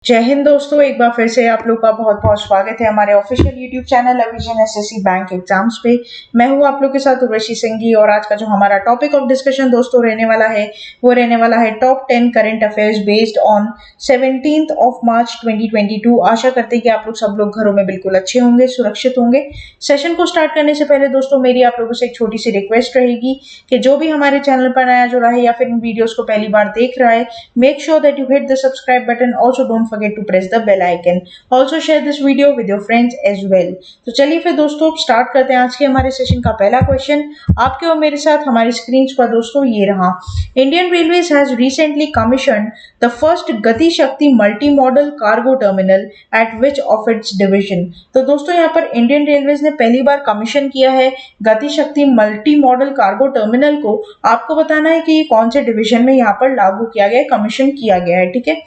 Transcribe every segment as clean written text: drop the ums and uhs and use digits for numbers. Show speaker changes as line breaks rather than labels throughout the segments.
जय हिंद दोस्तों, एक बार फिर से आप लोग का बहुत बहुत स्वागत है हमारे ऑफिशियल यूट्यूब चैनल अविजन एसएससी बैंक एग्जाम्स पे। मैं हूं आप लोग के साथ उर्वशी सिंह जी और आज का जो हमारा टॉपिक ऑफ डिस्कशन दोस्तों रहने वाला है वो रहने वाला है top 10 current affairs based on 17th of March 2022। आशा करते हैं कि आप लोग सब लोग घरों में बिल्कुल अच्छे होंगे, सुरक्षित होंगे। सेशन को स्टार्ट करने से पहले दोस्तों मेरी आप लोगों से एक छोटी सी रिक्वेस्ट रहेगी कि जो भी हमारे चैनल पर नया जुड़ा है या फिर इन वीडियोस को पहली बार देख रहा है, make sure that you hit the subscribe button. Also don't forget to press the bell icon. Also share this video with your friends as well. तो चलिए फिर दोस्तों स्टार्ट करते हैं आज के हमारे सेशन का पहला क्वेश्चन आपके और मेरे साथ हमारी स्क्रीन पर दोस्तों ये रहा। Indian railways has recently commissioned the first Gati Shakti multi modal cargo terminal eight which of its division. तो दोस्तों यहाँ पर इंडियन रेलवेज ने पहली बार कमीशन किया है गति Shakti multi modal cargo terminal को। आपको बताना है कि ये कौन से डिवीजन में यहाँ पर लागू किया गया है, कमीशन किया गया है। ठीक है,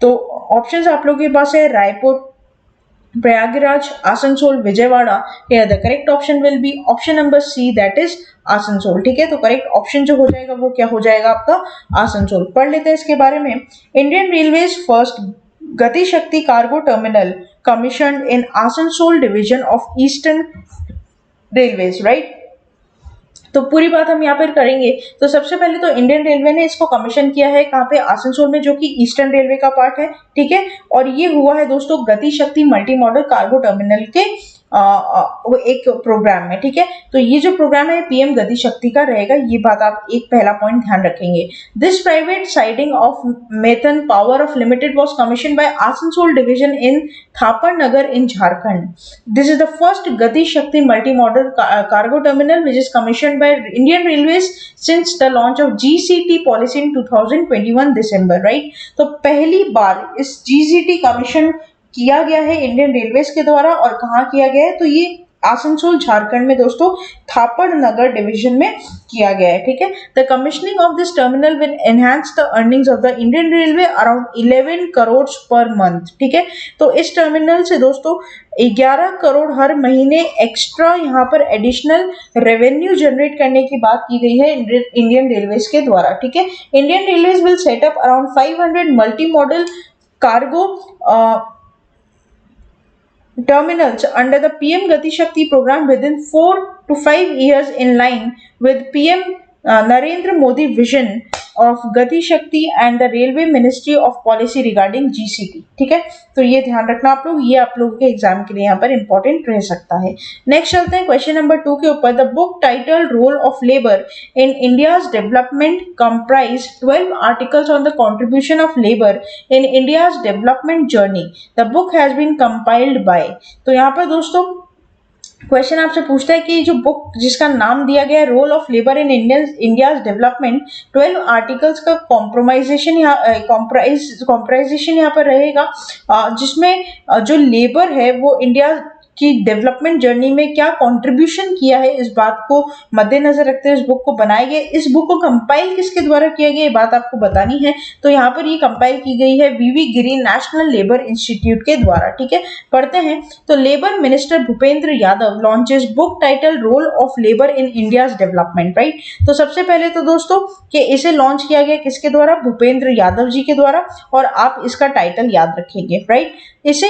तो ऑप्शंस आप लोगों के पास है रायपुर, प्रयागराज, आसनसोल, विजयवाड़ा। या the correct option will be option number C, that is Asansol. ठीक है, तो करेक्ट ऑप्शन जो हो जाएगा वो क्या हो जाएगा आपका आसनसोल। पढ़ लेते हैं इसके बारे में। इंडियन रेलवेज फर्स्ट गति शक्ति cargo terminal commissioned in Asansol division of eastern railways, right. तो पूरी बात हम यहाँ पर करेंगे। तो सबसे पहले तो इंडियन रेलवे ने इसको कमीशन किया है कहाँ पे, आसनसोल में, जो कि ईस्टर्न रेलवे का पार्ट है। ठीक है, और ये हुआ है दोस्तों गति Shakti multi modal cargo terminal के वो एक प्रोग्राम में। ठीक है, तो ये जो प्रोग्राम है पीएम गति शक्ति का रहेगा, ये बात आप एक पहला पॉइंट ध्यान रखेंगे। This private siding of Maithon power of limited was commission by Asansol division in Thapar Nagar in Jharkhand. This is the first Gati Shakti multi modal cargo terminal which is commission by Indian railways since the launch of GCT policy in 2021 December, right. तो पहली बार इस GCT commission किया गया है Indian railways के द्वारा। और कहाँ किया गया है, तो ये आसनसोल झारखंड में दोस्तों थापर नगर डिवीजन में किया गया है। ठीक है, the commissioning of this terminal will enhance the earnings of the Indian railway around 11 crore per month. ठीक है, तो इस टर्मिनल से दोस्तों 11 करोड़ हर महीने एक्स्ट्रा यहाँ पर एडिशनल रेवेन्यू जनरेट करने की बात की गई है इंडियन रेलवेज के द्वारा। ठीक है, Indian railways will set up around 500 multi modal cargo terminals under the PM Gati Shakti program within 4 to 5 years in line with PM Narendra Modi vision of Gati Shakti and the Railway Ministry of Policy regarding GCT। ठीक है, तो ये ध्यान रखना आप लोग, ये आप लोगों के एग्जाम के लिए यहाँ पर इंपॉर्टेंट रह सकता है। नेक्स्ट चलते हैं क्वेश्चन नंबर 2 के ऊपर। The book title role of labour in India's development comprise 12 articles on the contribution of labour in India's development journey. The book has been compiled by. तो यहाँ पर दोस्तों क्वेश्चन आपसे पूछता है कि जो बुक जिसका नाम दिया गया है role of labour in India's development, 12 articles का कॉम्प्रोमाइजेशन कॉम्प्राइजेशन यहाँ पर रहेगा, जिसमें जो लेबर है वो इंडिया की डेवलपमेंट जर्नी में क्या कंट्रीब्यूशन किया है, इस बात को मद्देनजर रखते हुए इस बुक को बनाया गया। इस बुक को कंपाइल किसके द्वारा किया गया, ये बात आपको बतानी है। तो यहाँ पर ये कंपाइल की गई है V V Giri national labour institute के द्वारा। ठीक है, पढ़ते हैं। तो labour minister Bhupender Yadav launches book title role of labour in India's development, right. तो सबसे पहले तो दोस्तों कि इसे लॉन्च किया गया किसके द्वारा, भूपेंद्र यादव जी के द्वारा, और आप इसका टाइटल याद रखेंगे, राइट। इसे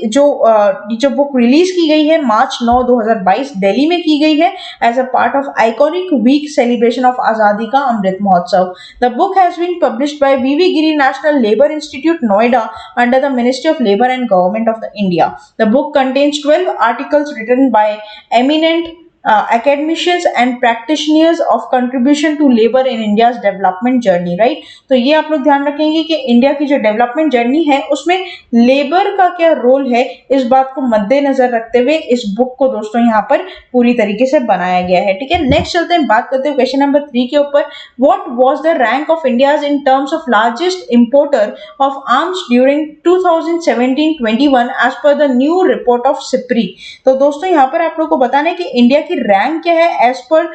जो बुक रिलीज की गई है मार्च 9, 2022 दिल्ली में की गई है as a part of iconic week celebration of Azadi ka Amrit Mahotsav. The book has been published by V V Giri national labour institute Noida under the ministry of labour and government of the India. The book contains 12 articles written by eminent academicians and practitioners of contribution to labor in India's development journey, right। तो ये आप लोग ध्यान रखेंगे कि India की जो development journey है उसमें लेबर का क्या रोल है, इस बात को मद्देनजर रखते हुए इस बुक को दोस्तों यहाँ पर पूरी तरीके से बनाया गया है। ठीक है, नेक्स्ट चलते हैं, बात करते हैं क्वेश्चन नंबर 3 के ऊपर। What was the rank of India's in terms of largest importer of arms during 2017-21 as per the new report of SIPRI. तो दोस्तों यहाँ पर आप लोग को बताना है कि इंडिया की रैंक क्या है एज पर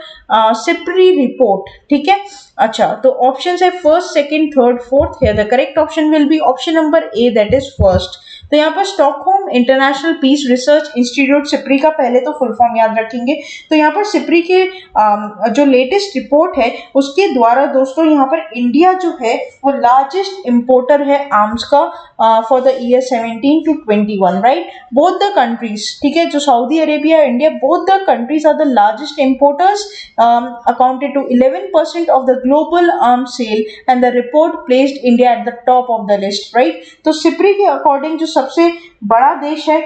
सिप्री रिपोर्ट। ठीक है, अच्छा, तो ऑप्शन है first, second, third, fourth. Here the correct option will be option number A, that is first. तो यहाँ पर Stockholm International Peace Research Institute SIPRI का पहले तो फुल फॉर्म याद रखेंगे। तो यहाँ पर सिप्री के जो लेटेस्ट रिपोर्ट है उसके द्वारा दोस्तों यहाँ पर इंडिया जो है वो लार्जेस्ट इंपोर्टर है आर्म्स का for the year 17 to 21, right. Both the countries, ठीक है, जो Saudi Arabia India, both the countries are the largest importers, accounted to 11% of the global arms sale and the report placed India at the top of the list, right. तो SIPRI के according जो सबसे बड़ा देश है,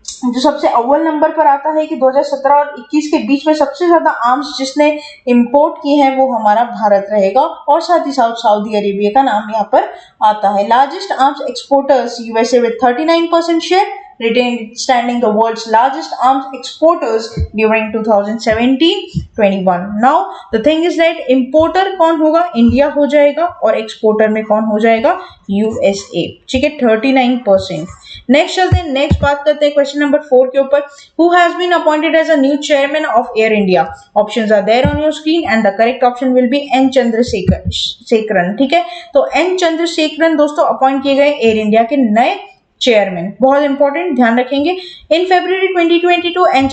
जो सबसे अव्वल नंबर पर आता है कि 2017 और 21 के बीच में सबसे ज्यादा आर्म्स जिसने इंपोर्ट किए हैं वो हमारा भारत रहेगा, और साथ ही साथ सऊदी अरेबिया का नाम यहाँ पर आता है। Largest arms exporters USA with 39% share, retained standing the world's largest arms exporters during 2017-21. Now the thing is that importer कौन होगा, इंडिया हो जाएगा, और एक्सपोर्टर में कौन हो जाएगा, यूएसए, ठीक है, 39%। नेक्स्ट चलते हैं, नेक्स्ट बात करते हैं क्वेश्चन नंबर 4 के ऊपर। Who has been appointed as a new chairman of Air India? Options are there on your screen and the correct option will be N Chandrasekaran, ठीक है। तो N चंद्रशेखरन दोस्तों अपॉइंट किए गए एयर इंडिया के नए चेयरमैन, बहुत इंपॉर्टेंट, ध्यान रखेंगे। इन February 2022 N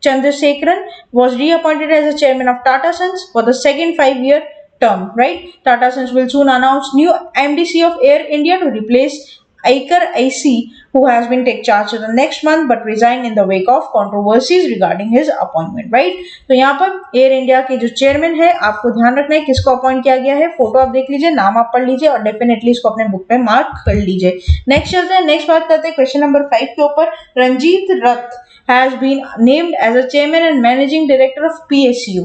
Chandrasekaran was reappointed as a chairman of Tata Sons for the second 5-year term, right? Tata Sons will soon announce new MDC of Air India to replace Iker IC, who has been take charge of the next month but resigned in the wake of controversies regarding his appointment, right? तो यहाँ पर air India के जो chairman है, आपको ध्यान रखना है किसको अपॉइंट किया गया है, फोटो आप देख लीजिए, नाम आप पढ़ लीजिए और डेफिनेटली इसको अपने बुक पे मार्क कर लीजिए। नेक्स्ट चलते हैं, नेक्स्ट बात करते हैं क्वेश्चन नंबर 5 के ऊपर। रंजीत रथ has been named as a chairman and managing director of PSU.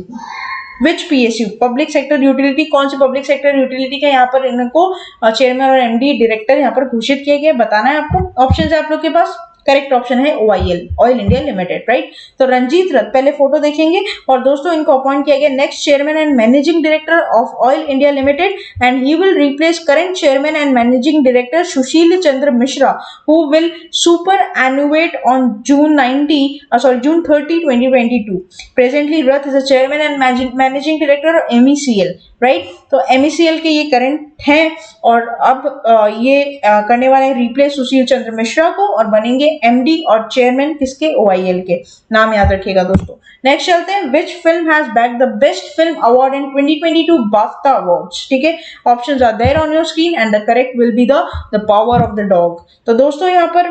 Which PSU? Public sector utility. कौन सी पब्लिक सेक्टर यूटिलिटी का यहाँ पर इनको चेयरमैन और एमडी डायरेक्टर यहाँ पर घोषित किया गया, बताना है आपको। ऑप्शन है आप लोग के पास, करेक्ट ऑप्शन है OIL, oil India limited, right. तो रंजीत रथ, पहले फोटो देखेंगे, और दोस्तों इनको अपॉइंट किया गया next chairman and managing director of oil India limited, and he will replace current chairman and managing director Sushil Chandra Mishra, who will superannuate on June 30, 2022. Presently Rath is a chairman and managing director of MECL, right. तो MECL के ये current हैं, और अब ये करने वाले हैं रिप्लेस सुशील चंद्र मिश्रा को, और बनेंगे एमडी और चेयरमैन किसके, OIL के, नाम याद रखिएगा दोस्तों। नेक्स्ट चलते हैं, which film has bag the best film award in 2022 BAFTA awards, ठीक है। Options are there on your screen and the correct will be the power of the dog. तो दोस्तों यहाँ पर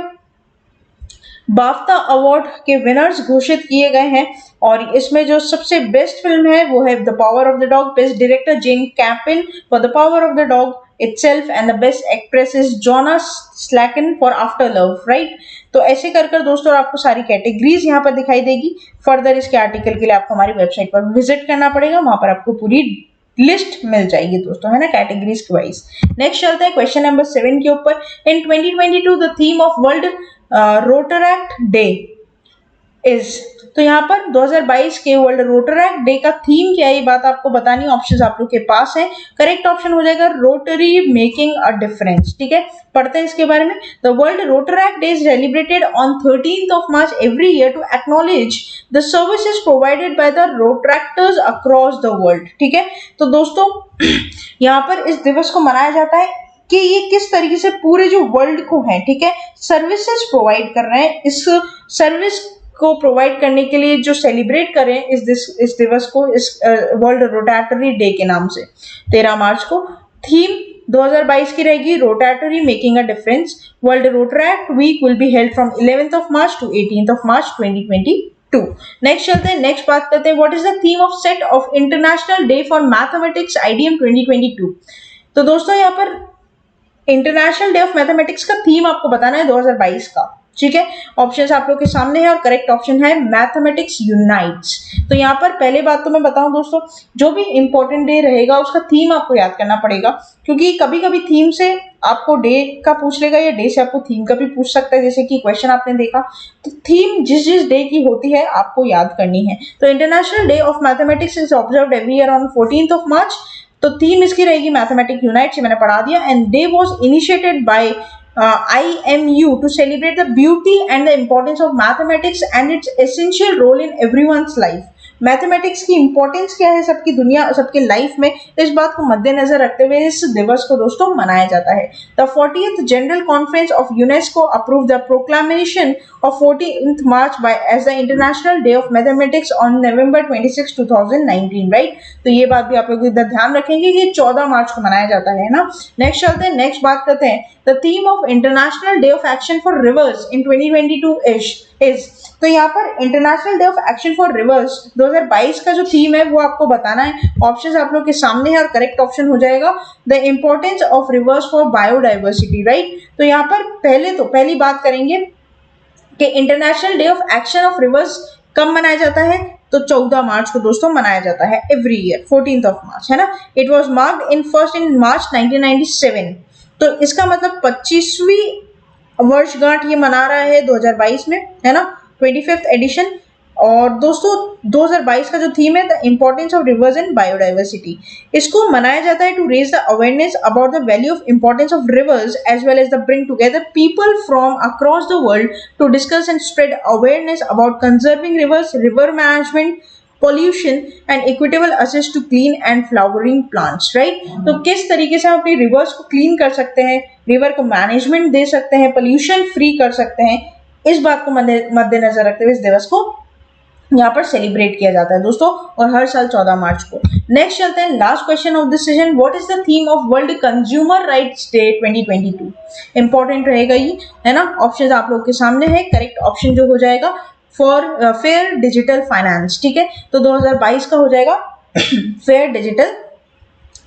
बाफ्टा अवार्ड के विनर्स घोषित किए गए हैं, और इसमें जो सबसे बेस्ट फिल्म है वो है the power of the dog. Best director Jane Campion for the power of the dog itself and the best actress is Jonna Slacken for After Love, right? तो ऐसे कर कर दोस्तों आपको सारी कैटेगरीज यहाँ पर दिखाई देगी। फर्दर इसके आर्टिकल के लिए आपको हमारी वेबसाइट पर विजिट करना पड़ेगा, वहां पर आपको पूरी लिस्ट मिल जाएगी दोस्तों, है ना, कैटेगरीज के वाइज। नेक्स्ट चलते हैं क्वेश्चन नंबर 7 के ऊपर। इन 2022 the theme of world Rotaract day is, तो यहाँ पर 2022 के वर्ल्ड रोटरैक्ट डे का थीम क्या है, ये बात आपको बतानी। ऑप्शंस आप लोग के पास है, करेक्ट ऑप्शन हो जाएगा रोटरी मेकिंग अ डिफरेंस, ठीक है। पढ़ते हैं इसके बारे में। The world Rotaract day is celebrated on 13th of March every year to acknowledge the services provided by the Rotaractors across the world, ठीक है। तो दोस्तों यहाँ पर इस दिवस को मनाया जाता है कि ये किस तरीके से पूरे जो वर्ल्ड को है, ठीक है, सर्विसेज प्रोवाइड कर रहे हैं। इस सर्विस को प्रोवाइड करने के लिए जो सेलिब्रेट करें इस दिवस को, इस वर्ल्ड रोटरी डे के नाम से 13 मार्च को। थीम 2022 की रहेगी Rotary making a difference. World Rotaract week will be held from 11th of March to 18th of March 2022। Next चलते हैं, नेक्स्ट बात करते हैं, what is the theme of set of international day for mathematics IDM 2022। तो दोस्तों यहाँ पर international day of mathematics का थीम आपको बताना है 2022 का, ठीक है। ऑप्शंस आप लोग के सामने है, और करेक्ट ऑप्शन है मैथमेटिक्स यूनाइट्स। तो यहाँ पर पहले बात तो मैं बताऊं दोस्तों, जो भी इंपॉर्टेंट डे रहेगा उसका थीम आपको याद करना पड़ेगा, क्योंकि कभी कभी थीम से आपको डे का पूछ लेगा या डे से आपको थीम का भी पूछ सकता है, जैसे कि क्वेश्चन आपने देखा। तो थीम जिस जिस डे की होती है आपको याद करनी है। तो international day of mathematics is observed every year on 14th of March। तो थीम इसकी रहेगी मैथमेटिक्स यूनाइट्स, ये मैंने पढ़ा दिया। And day was initiated by IMU to celebrate the beauty and the importance of mathematics and its essential role in everyone's life। Mathematics की importance क्या है सबकी दुनिया सबके लाइफ में, इस बात को मद्देनजर रखते हुए इस दिवस को दोस्तों मनाया जाता है। The 40th general conference of UNESCO approve the proclamation of 14th March by as the International Day of Mathematics on November 26, 2019, right. तो ये बात भी आप लोग इधर ध्यान रखेंगे कि 14 मार्च को मनाया जाता है ना। नेक्स्ट चलते हैं, नेक्स्ट बात करते हैं the theme of international day of action for reverse in 2022 is. तो यहाँ पर international day of action for reverse 2022 का जो थीम है वो आपको बताना है। ऑप्शंस आप लोग के सामने है और करेक्ट ऑप्शन हो जाएगा the importance of reverse for biodiversity, right. तो यहाँ पर पहली बात करेंगे कि international day of action of reverse कब मनाया जाता है, तो 14 मार्च को दोस्तों मनाया जाता है every year, 14th of March, है ना। It was marked in first in March 1997। तो इसका मतलब 25वीं वर्षगांठ ये मना रहा है 2022 में, है ना, 25th एडिशन। और दोस्तों 2022 का जो थीम है the importance of rivers and biodiversity, इसको मनाया जाता है to raise the awareness about the value of importance of rivers as well as the bring together people from across the world to discuss and spread awareness about conserving rivers, river management, pollution and equitable access to clean and flowering plants, right. तो किस तरीके से हम अपनी reverse को clean कर सकते हैं, रिवर को मैनेजमेंट दे सकते हैं, पोल्यूशन फ्री कर सकते हैं, इस बात को मद्देनजर रखते हुए इस दिवस को यहाँ पर सेलिब्रेट किया जाता है दोस्तों, और हर साल 14 मार्च को। नेक्स्ट चलते हैं, last question of this session, what is the theme of world consumer rights day 2022। Important रहेगा ये, है ना। ऑप्शन आप लोग के सामने है, करेक्ट ऑप्शन जो हो जाएगा फॉर फेयर डिजिटल फाइनेंस, ठीक है। तो 2022 का हो जाएगा फेयर डिजिटल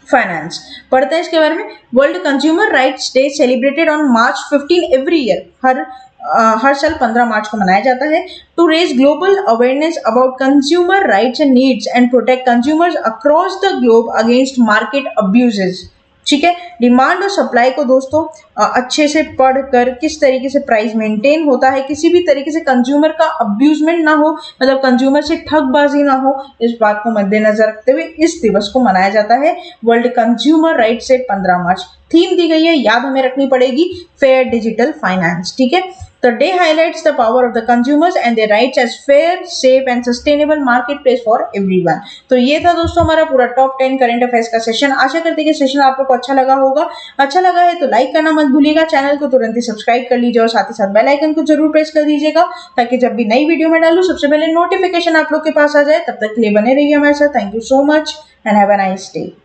फाइनेंस। पढ़ते हैं इसके बारे में। World consumer rights day celebrated on March 15 every year, हर साल 15 मार्च को मनाया जाता है to raise global awareness about consumer rights and needs and protect consumers across the globe against market abuses, ठीक है। डिमांड और सप्लाई को दोस्तों अच्छे से पढ़कर किस तरीके से प्राइस मेंटेन होता है, किसी भी तरीके से कंज्यूमर का अब्यूजमेंट ना हो, मतलब कंज्यूमर से ठगबाजी ना हो, इस बात को मद्देनजर रखते हुए इस दिवस को मनाया जाता है वर्ल्ड कंज्यूमर राइट्स डे 15 मार्च। थीम दी गई है, याद हमें रखनी पड़ेगी, फेयर डिजिटल फाइनेंस, ठीक है। The day highlights the power of the consumers and their rights as fair, safe and sustainable marketplace for everyone। तो ये था दोस्तों हमारा पूरा टॉप 10 करंट अफेयर्स का सेशन। आशा करते हैं कि सेशन आप लोग को अच्छा लगा होगा। अच्छा लगा है तो लाइक करना मत भूलिएगा, चैनल को तुरंत ही सब्सक्राइब कर लीजिए और साथ ही साथ बेल आइकन को जरूर प्रेस कर दीजिएगा ताकि जब भी नई वीडियो में डालूं सबसे पहले नोटिफिकेशन आप लोग के पास आ जाए। तब तक के लिए बने रहिए हमारे साथ। Thank you so much and have a nice day.